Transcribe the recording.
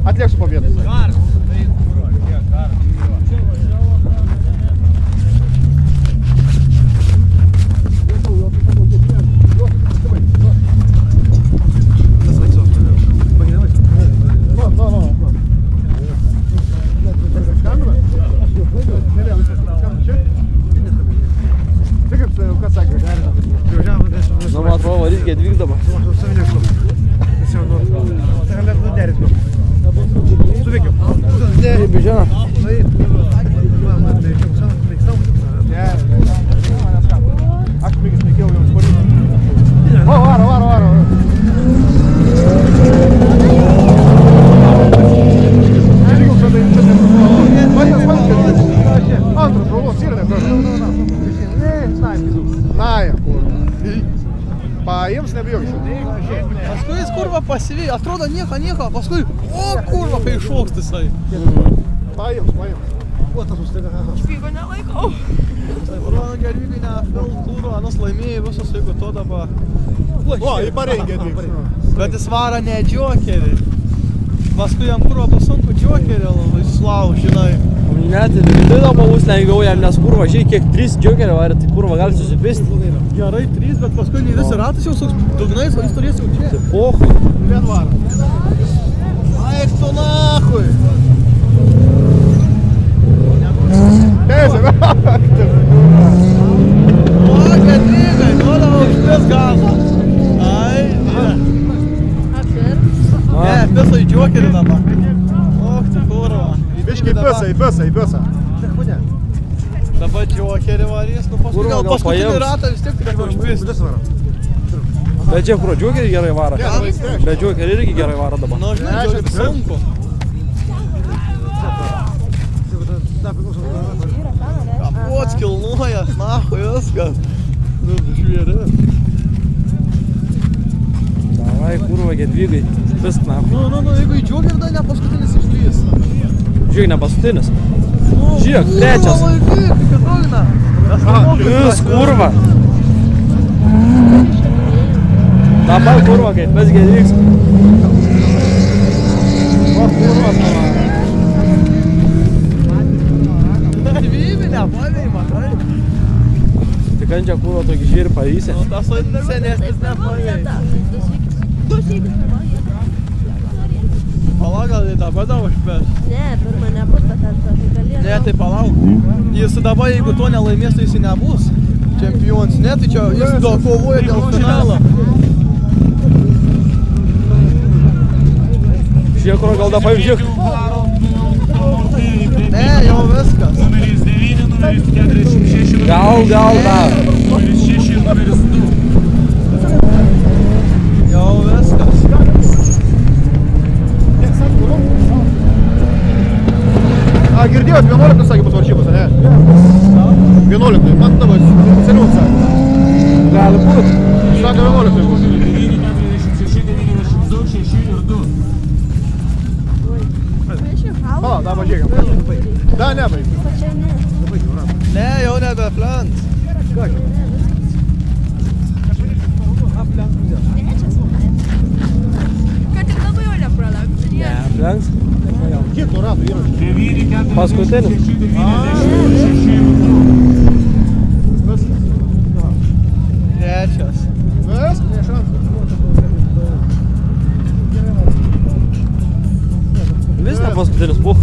Atlieksiu po vietos. Nu, man atrodo, varys Gedvyk dabar. Suveikiu. Taip, žinoma. Aš mėgis nekėjau jums porytą. O, varo. Antras žulos yra, Naja, kur. Paims nebijok iš jų. Paskui jis kurva pasivyja, atrodo nieko, paskui, o kurva, kai iššoks tisai. Paims. Aš pyko nelaikau. Kurva, Gedvykai nefil kūro, anas laimėjai visus, jeigu to dabar. O, jį parengė Gedvyks. Bet jis varo ne džokerį. Paskui jam kurva bus sunku džokerį, slauž, žinai. Net ir vidai dabar bus lengviau jam, nes kurva, žiūrėk, kiek 3 džokerį varė, tai kurva gali susipisti. Gerai 3, bet paskui ne visi ratas jau suks dugnais, o jis turės jau čia. Tai pohu. Vien varo. Aik tu nahui. Teisė, O, Gedvykai, duodavo užpės gazą. Ai, ne. Ne, pisai džokerį dabar. Och, tai kurva. Biškai į pėsą. Dabar džokerį varys, nu paskui gal paskutinį ratą vis tiek turėtų užpėsti. Bet čia kur džokerį gerai varo. Bet džokerį irgi gerai varo dabar. Nu, žinai, džokerį sunku. Kapots, kilnuojas, nahu, viskas. Nu, žvėri. Davai, kurva, Gedvykai. Pist nahu. Nu, jeigu į džokerį dar ne paskutinis išlys. Žiūrėk, ne paskutinis. Žiūrėk, trečias. Vis, kurva. Dabar kurva, kaip mes Gedvyks. O, kurvas, mama. Vyvinė, pavėjai, matai. Tik ančia kurva tokį žyrį pavysė. Nu, tas senesnis nepavėjai. Palauk, gal tai dabar dar užpės? Ne, pirma nebus, bet galės. Ne, tai palauk. Jis dabar, jeigu to nelaimės, tai jis nebus čempionas. Ne, tai čia jis kovoja dėl finalo. Žiūrėk, kurva, gal dabar žiūrėk. Ne, jau viskas. Gal dar. Jau viskas. A, girdėjot, 11 sakė bus varžybos, ne? 11, man dabar seniau sakė. Gali būt. Sakė 11 bus. Pala, dabar žiūrėkam. Da, nebaig. Ne, jau nebeplenks. Ką čia? Kad tik labai jau nepralaktų. Ne, aplenks. Kiek to ratų yra? Paskutinis. Trečias. Ves? Prieš antrą. Vis ne paskutinis, puh.